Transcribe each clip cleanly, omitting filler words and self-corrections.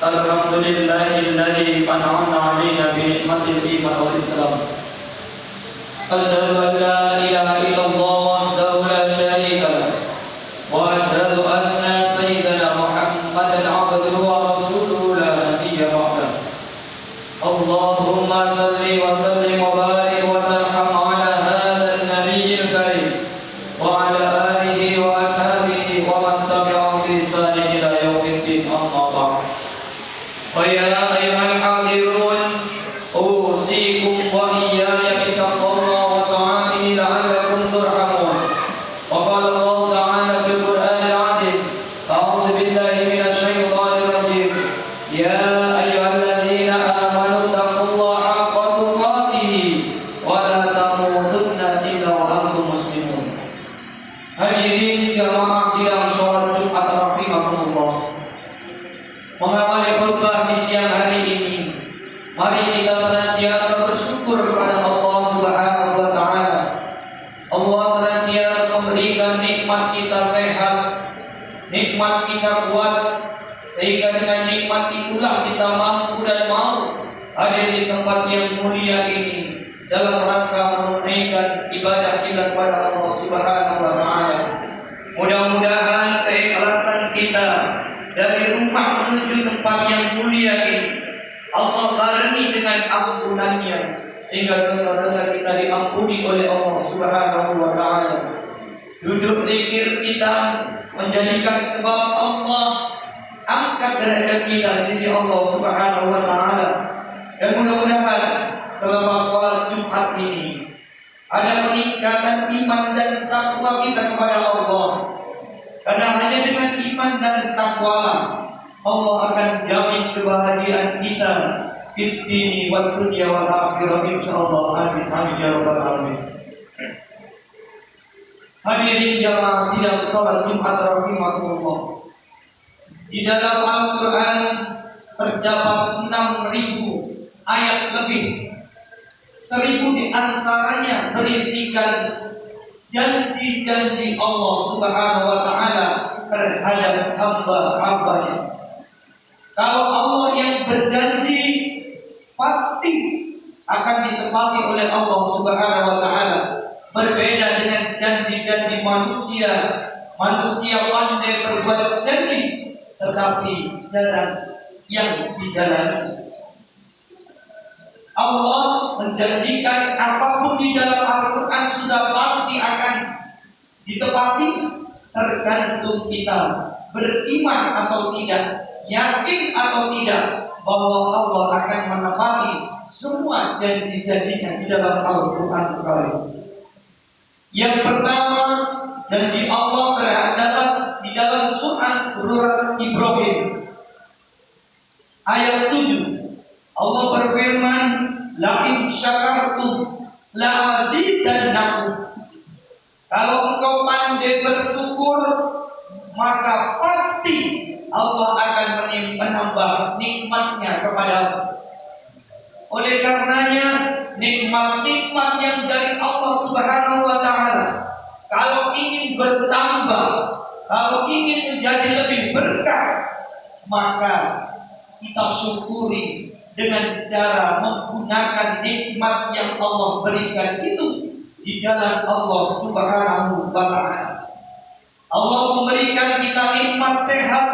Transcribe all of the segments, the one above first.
الحمد لله الذي أنعم علينا بنعمة الإيمان والإسلام. أشهد أن لا إله إلا الله وحده لا شريك له، وأشهد أن سيدنا محمدا عبده ورسوله لا نبي بعده. اللهم صل وسلم وبارك وترحم على هذا النبي الكريم وعلى آله وأصحابه ومن تبعهم بإحسان إلى يوم الدين. أما بعد، فيا أيها الحاضرون، أوصيكم وإياي بتقوى الله وطاعته لعلكم ترحمون. وقال الله تعالى في القرآن العظيم: أعوذ بالله من الشيطان الرجيم. يا أيها الذين آمنوا اتقوا الله حق تقاته ولا تموتن إلا وأنتم مسلمون. Hadirin jamaah sidang sholat Jumat rahimakumullah. Mengawali khutbah di siang hari ini, mari kita senantiasa bersyukur kepada Allah Subhanahu wa taala. Allah senantiasa memberikan nikmat kita sehat, nikmat kita kuat, sehingga dengan nikmat itulah kita mampu dan mau hadir di tempat yang mulia ini dalam rangka menunaikan ibadah kita kepada Allah Subhanahu wa taala. Mudah-mudahan keikhlasan kita dari rumah menuju tempat yang mulia ini Allah barengi dengan ampunannya, sehingga dosa-dosa kita diampuni oleh Allah Subhanahu wa taala. Duduk zikir kita menjadikan sebab Allah angkat derajat kita di sisi Allah Subhanahu wa taala. Dan mudah-mudahan selama sholat Jumat ini ada peningkatan iman dan takwa kita kepada Allah. Karena hanya dengan iman dan takwa Allah akan jamin kebahagiaan kita fid dini wad dunya wal akhirah insyaallah. Amin amin ya rabbal alamin. Hadirin jamaah sidang salat Jumat rahimakumullah. Di dalam Al-Qur'an terdapat 6.000 ayat lebih. 1.000 di antaranya berisikan janji-janji Allah Subhanahu wa taala terhadap hamba-hambanya. Kalau Allah yang berjanji pasti akan ditepati oleh Allah Subhanahu wa taala. Berbeda dengan janji-janji manusia. Manusia pandai berbuat janji tetapi jarang yang dijalani. Allah menjanjikan apapun di dalam Al-Quran sudah pasti akan ditepati, tergantung kita beriman atau tidak, yakin atau tidak bahwa Allah akan menepati semua janji-janjinya di dalam Al-Quran Al-Karim. Yang pertama, janji Allah terhadap di dalam surah Ibrahim ayat 7. Allah berfirman, la in syakartum la azidannakum. Kalau engkau pandai bersyukur, maka pasti Allah akan menambah nikmatnya kepadamu. Oleh karenanya, nikmat-nikmat yang dari Allah Subhanahu wa taala kalau ingin bertambah, kalau ingin menjadi lebih berkah, maka kita syukuri dengan cara menggunakan nikmat yang Allah berikan itu di jalan Allah Subhanahu wa taala. Allah memberikan kita nikmat sehat,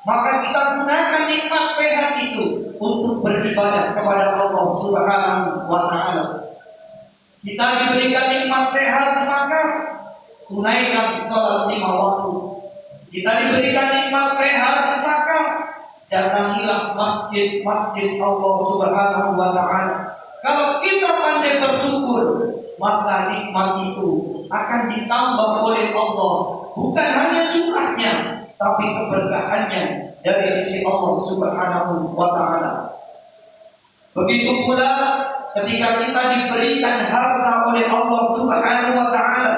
maka kita gunakan nikmat sehat itu untuk beribadah kepada Allah Subhanahu wa taala. Kita diberikan nikmat sehat, maka tunaikan salat 5 waktu. Kita diberikan nikmat sehat, maka datangilah masjid-masjid Allah Subhanahu wa taala. Kalau kita pandai bersyukur, maka nikmat itu akan ditambah oleh Allah, bukan hanya jumlahnya, tapi keberkahannya dari sisi Allah Subhanahu wa taala. Begitu pula ketika kita diberikan harta oleh Allah Subhanahu wa taala,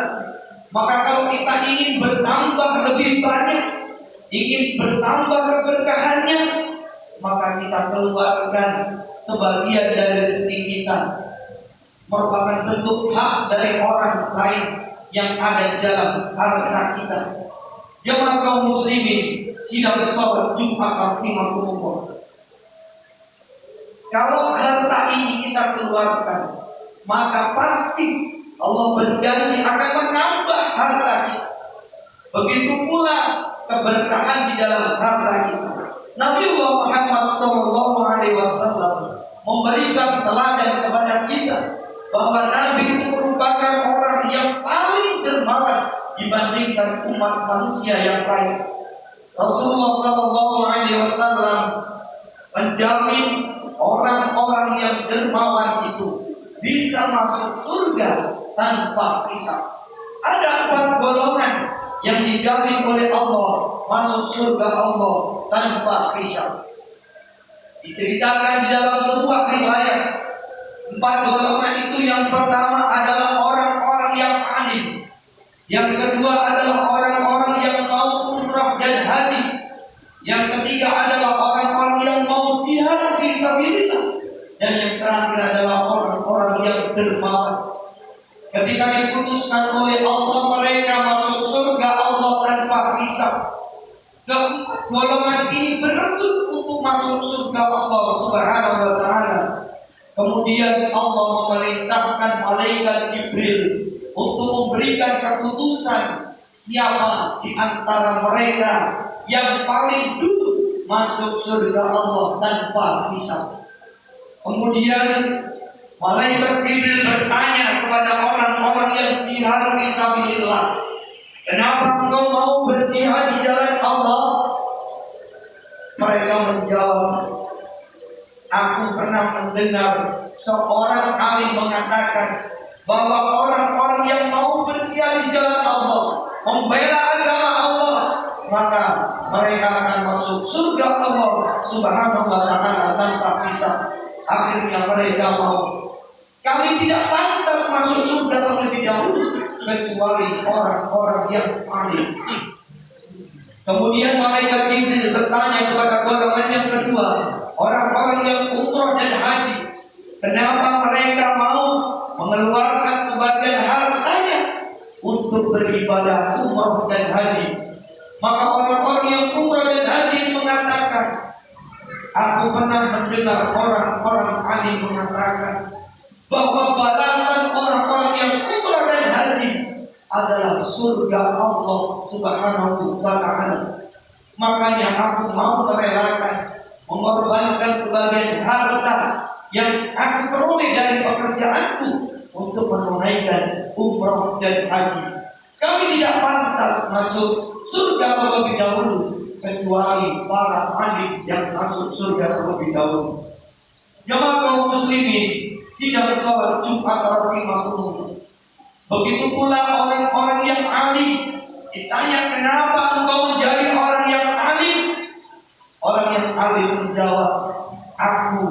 maka kalau kita ingin bertambah lebih banyak, ingin bertambah keberkahannya, maka kita keluarkan sebagian dari rezeki kita, merupakan bentuk hak dari orang lain yang ada di dalam harta kita. Jemaah kaum muslimin sidang sholat Jumat rahimahumullah. Kalau harta ini kita keluarkan, maka pasti Allah berjanji akan menambah harta kita. Begitu pula keberkahan di dalam harta kita. Nabi Muhammad SAW memberikan teladan kepada kita bahwa Nabi itu merupakan orang yang paling dermawan dibandingkan umat manusia yang lain. Rasulullah SAW menjamin orang-orang yang dermawan itu bisa masuk surga tanpa hisab. Ada 4 golongan yang dijamin oleh Allah masuk surga Allah tanpa hisab. Diceritakan di dalam sebuah riwayat, 4 golongan itu yang pertama adalah orang-orang yang alim, yang kedua adalah orang-orang yang mau umrah dan haji, yang ketiga adalah orang-orang yang mau jihad fisabilillah, dan yang terakhir adalah orang-orang yang dermawan. Ketika diputuskan oleh Allah mereka masuk surga Allah tanpa hisab, keempat golongan ini berebut untuk masuk surga Allah Subhanahu wa taala. Kemudian Allah memerintahkan malaikat Jibril untuk memberikan keputusan siapa di antara mereka yang paling dulu masuk surga Allah tanpa hisab. Kemudian malaikat Jibril bertanya kepada orang-orang yang jihad fisabilillah, kenapa engkau mau berjihad di jalan Allah? Mereka menjawab, aku pernah mendengar seorang alim mengatakan bahwa orang-orang yang mau berjihad di jalan Allah, membela agama Allah, maka mereka akan masuk surga Allah Subhanahu wa taala tanpa hisab. Akhirnya mereka mau. Kami tidak pantas masuk surga terlebih dahulu kecuali orang-orang yang alim. Kemudian malaikat Jibril bertanya kepada golongan yang kedua, orang-orang yang umrah dan haji, kenapa mereka mau mengeluarkan sebagian hartanya untuk beribadah umrah dan haji? Maka orang-orang yang umrah dan haji mengatakan, aku pernah mendengar orang-orang alim mengatakan bahwa balasan orang-orang yang umrah dan haji adalah surga Allah Subhanahu wa taala. Makanya aku mau merelakan mengorbankan sebagian harta yang aku peroleh dari pekerjaanku untuk menunaikan umrah dan haji. Kami tidak pantas masuk surga terlebih dahulu kecuali para alim yang masuk surga terlebih dahulu. Jemaah kaum muslimin sidang sholat Jumat rahimahumullah. Begitu pula orang-orang yang alim ditanya, kenapa engkau menjadi orang yang alim? Orang yang alim menjawab, aku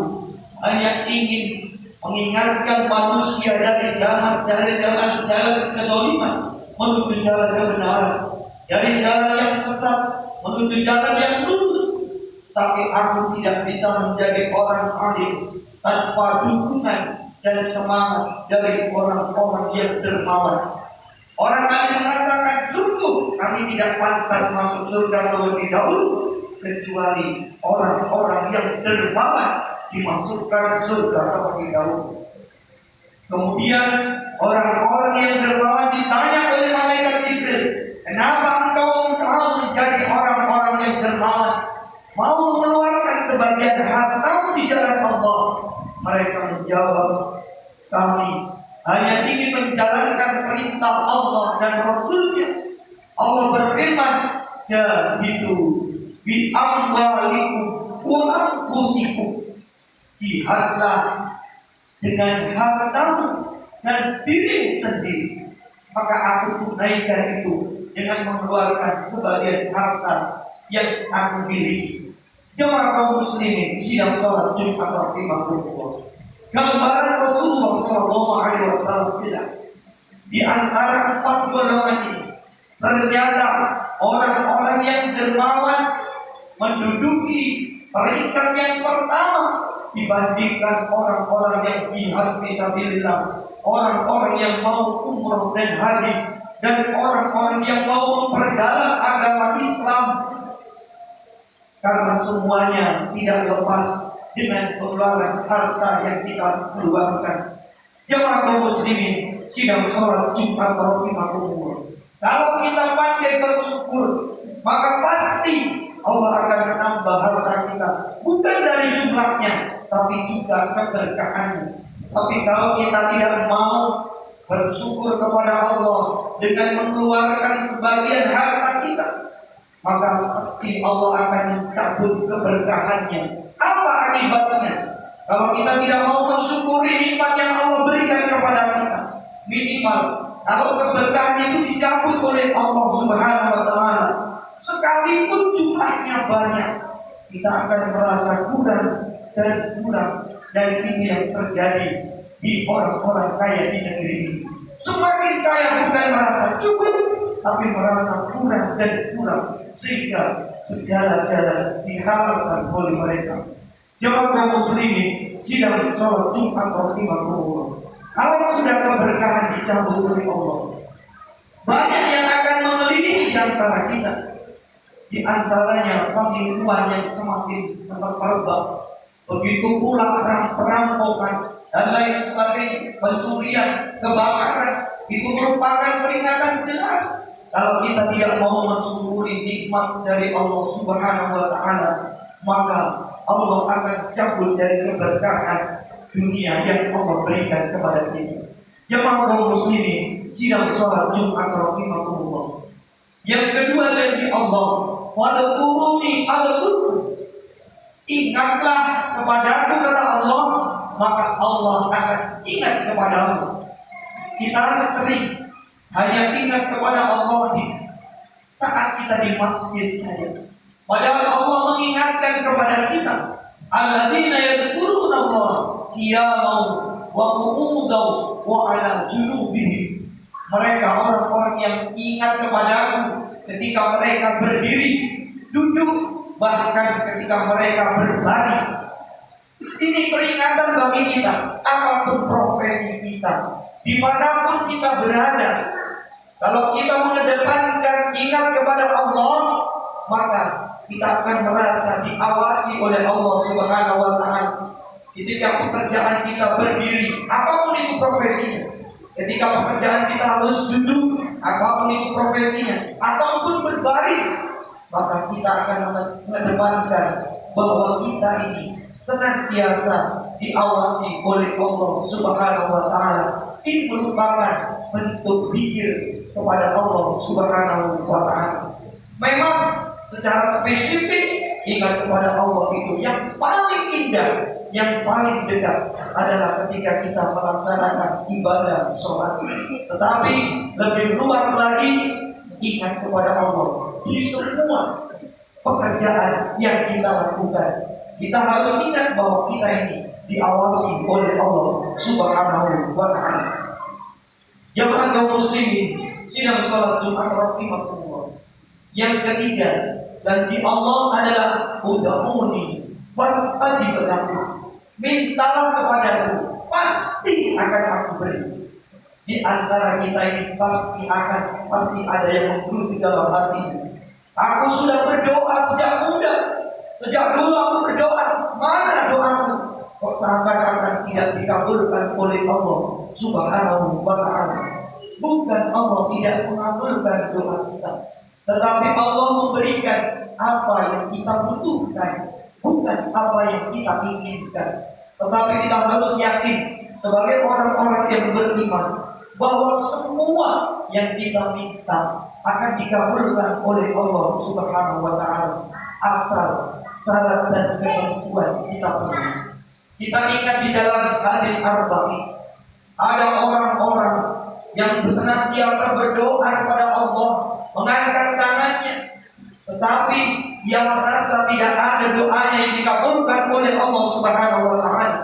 hanya ingin mengingatkan manusia dari jalan kedoliman menuju jalan kebenaran, dari jalan yang sesat menuju jalan yang lurus. Tapi aku tidak bisa menjadi orang alim tanpa dukungan dan semangat dari orang-orang yang dermawan. Orang alim mengatakan, sungguh kami tidak pantas masuk surga terlebih dahulu kecuali orang-orang yang dermawan dimasukkan surga terlebih dahulu. Kemudian orang-orang yang dermawan ditanya oleh malaikat Jibril, kenapa engkau menjadi orang-orang yang dermawan, mau mengeluarkan sebagian harta di jalan Allah? Mereka menjawab, kami hanya ingin menjalankan perintah Allah dan Rasulnya. Allah berfirman, jahidu bi amwalikum wa anfusikum, jihadlah dengan hartamu dan dirimu sendiri. Maka aku tunaikan itu dengan mengeluarkan sebagian harta yang aku miliki. Jemaah kaum muslimin sidang sholat Jumat rahimahumullah. Gambaran Rasulullah SAW jelas. Di antara 4 golongan ini, ternyata orang-orang yang dermawan menduduki peringkat yang pertama dibandingkan orang-orang yang jihad fisabilillah, orang-orang yang mau umrah dan haji, dan orang-orang yang mau memperdalam agama Islam, karena semuanya tidak lepas dengan pengeluaran harta yang kita keluarkan. Jemaah kaum muslimin, sidang sholat Jumat rahimakumullah. Kalau kita pandai bersyukur, maka pasti Allah akan menambah harta kita, bukan dari jumlahnya, tapi juga keberkahannya. Tapi kalau kita tidak mau bersyukur kepada Allah dengan mengeluarkan sebagian harta kita, maka pasti Allah akan mencabut keberkahannya. Apa akibatnya? Kalau kita tidak mau mensyukuri nikmat yang Allah berikan kepada kita, minimal kalau keberkahan itu dicabut oleh Allah Subhanahu wa Ta'ala, sekalipun jumlahnya banyak, kita akan merasa kurang dan kurang. Dan ini yang terjadi di orang-orang kaya di negeri ini. Semakin kaya bukan merasa cukup, tapi merasa kurang dan kurang, sehingga segala jalan dihalalkan oleh mereka. Jemaah kaum muslimin, sidang sholat Jumat rahimakumullah. Kalau sudah keberkahan dicabut oleh Allah, banyak yang akan mengelilingi di antara kita. Di antaranya penipuan yang semakin terperbat. Begitu pula perampokan dan lain sebagainya, pencurian, kebakaran. Itu merupakan peringatan jelas kalau kita tidak mau mensyukuri nikmat dari Allah Subhanahu wa Ta'ala, maka Allah akan cabut dari keberkahan dunia yang Allah berikan kepada kita. Jemaah kaum muslimin, sidang sholat Jumat rahimakumullah. Yang kedua, janji Allah, wadkuruni adzkurkum. Ingatlah kepadaku, kata Allah, maka Allah akan ingat kepadamu. Kita sering hanya ingat kepada Allah saat kita di masjid saja. Padahal Allah mengingatkan kepada kita, alladzina yadhkuruna Allah qiyaman wa qu'udan wa 'ala junubihim. Mereka orang-orang yang ingat kepadaku ketika mereka berdiri, duduk, bahkan ketika mereka berbaring. Ini peringatan bagi kita, apapun profesi kita, dimanapun kita berada. Kalau kita mengedepankan ingat kepada Allah, maka kita akan merasa diawasi oleh Allah Subhanahu wa Ta'ala. Ketika pekerjaan kita berdiri, apapun itu profesinya. Ketika pekerjaan kita harus duduk, apapun itu profesinya, ataupun berbaring, maka kita akan mengedepankan bahwa kita ini senantiasa diawasi oleh Allah Subhanahu wa Ta'ala. Ini merupakan bentuk zikir kepada Allah Subhanahu wa Ta'ala. Memang secara spesifik ingat kepada Allah itu yang paling indah, yang paling dekat adalah ketika kita melaksanakan ibadah sholat. Tetapi lebih luas lagi, ingat kepada Allah di semua pekerjaan yang kita lakukan. Kita harus ingat bahwa kita ini diawasi oleh Allah Subhanahu wa Ta'ala. Jemaah kaum muslimin, sidang salat Jumat rahimakumullah. Yang ketiga, janji Allah adalah ud'uni fastajib lakum. Mintalah kepadaku, pasti akan aku beri. Di antara kita ini pasti ada yang menggerutu dalam hati. Aku sudah berdoa sejak muda, sejak dulu aku berdoa. Mana doaku? Kok seakan-akan tidak dikabulkan oleh Allah Subhanahu wa Ta'ala. Bukan Allah tidak mengabulkan doa kita, tetapi Allah memberikan apa yang kita butuhkan, bukan apa yang kita inginkan. Tetapi kita harus yakin sebagai orang-orang yang beriman bahwa semua yang kita minta akan dikabulkan oleh Allah Subhanahu wa Ta'ala, asal syarat dan ketentuan kita penuhi. Kita ingat di dalam hadis Arba'in, ada orang-orang yang senantiasa berdoa kepada Allah, mengangkat tangannya, tetapi yang merasa tidak ada doanya yang dikabulkan oleh Allah Subhanahu wa Ta'ala.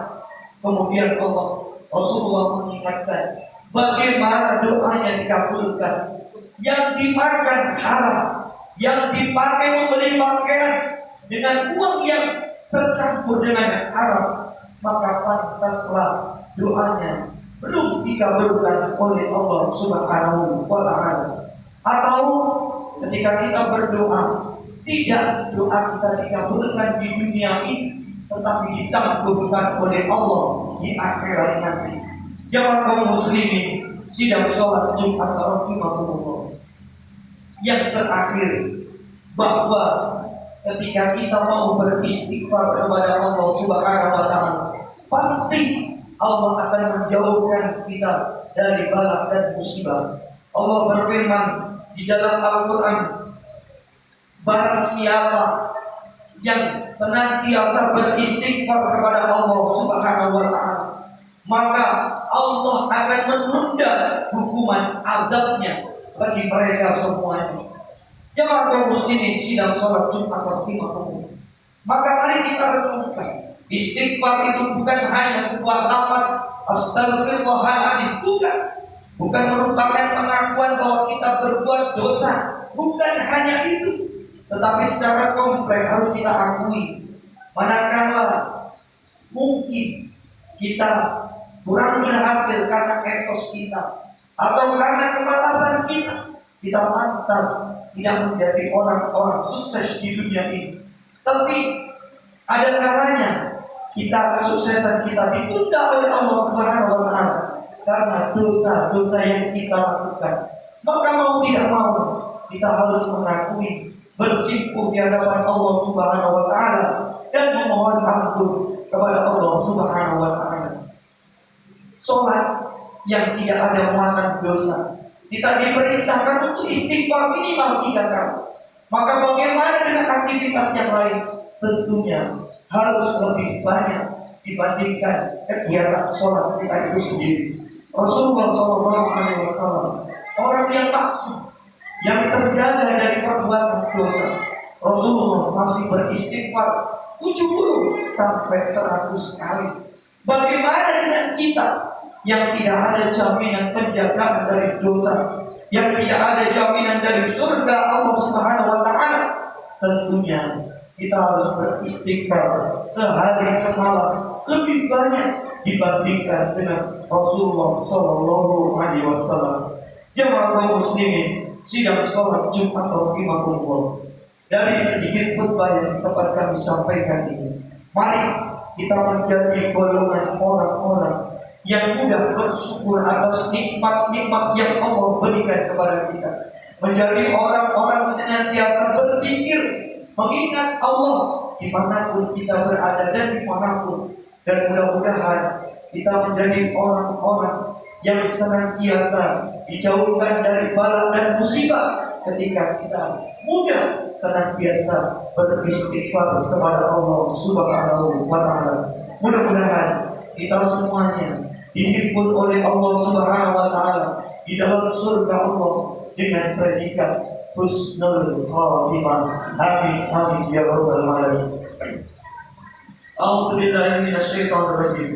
Kemudian Rasulullah mengingatkan bagaimana doanya dikabulkan. Yang dimakan haram, yang dipakai membeli pakaian dengan uang yang tercampur dengan haram, maka pantaslah doanya belum dikabulkan oleh Allah Subhanahu wa Ta'ala. Atau ketika kita berdoa, tidak doa kita dikabulkan di dunia ini, tetapi ditangguhkan oleh Allah di akhirat nanti. Jamaah kaum muslimin, sidang sholat Jumat rahimahumullah. Yang terakhir, bahwa ketika kita mau beristighfar kepada Allah Subhanahu wa Ta'ala, pasti Allah akan menjauhkan kita dari bala dan musibah. Allah berfirman di dalam Al-Quran, barang siapa yang senantiasa beristighfar kepada Allah Subhanahu wa Ta'ala, maka Allah akan menunda hukuman azabnya bagi mereka semuanya. Jemaah kaum muslimin sidang sholat Jumat rahimahumullah. Maka mari kita renungkan, istighfar itu bukan hanya sebuah lafaz astagfirullahaladzim, bukan merupakan pengakuan bahwa kita berbuat dosa, bukan hanya itu, tetapi secara kompleks harus kita akui, manakala mungkin kita kurang berhasil karena etos kita atau karena kemalasan kita pantas tidak menjadi orang-orang sukses di dunia ini. Tapi ada kalanya kesuksesan kita ditunda oleh Allah Subhanahu wa Ta'ala karena dosa-dosa yang kita lakukan. Maka mau tidak mau kita harus mengakui, bersimpuh di hadapan Allah Subhanahu wa Ta'ala dan memohon ampun kepada Allah Subhanahu wa Ta'ala. Sholat yang tidak ada muatan dosa, kita diperintahkan untuk istighfar minimal 3 kali. Maka bagaimana dengan aktivitas yang lain? Tentunya harus lebih banyak dibandingkan kegiatan sholat kita itu sendiri. Rasulullah SAW, orang yang maksum, yang terjaga dari perbuatan dosa, Rasulullah masih beristighfar 70 sampai 100 kali. Bagaimana dengan kita yang tidak ada jaminan penjagaan dari dosa, yang tidak ada jaminan dari surga Allah Subhanahu wa Ta'ala? Tentunya kita harus beristighfar sehari semalam lebih banyak dibandingkan dengan Rasulullah Sallallahu Alaihi Wasallam. Jemaah kaum muslimin sidang sholat Jumat rahimahumullah, dari sedikit khutbah yang dapat kami sampaikan ini, mari kita menjadi golongan orang-orang yang mudah bersyukur atas nikmat-nikmat yang Allah berikan kepada kita. Menjadi orang-orang senantiasa berpikir, mengingat Allah dimanapun kita berada dan dimanapun. Dan mudah-mudahan kita menjadi orang-orang yang senantiasa dijauhkan dari bala dan musibah ketika kita mudah senantiasa beristighfar kepada Allah Subhanahu wa Ta'ala. Mudah-mudahan kita semuanya dihimpun oleh Allah Subhanahu wa Ta'ala di dalam surga Allah dengan predikat husnul khatimah. Amin amin ya rabbal alamin. A'udzu billahi minasyaitonir rajim.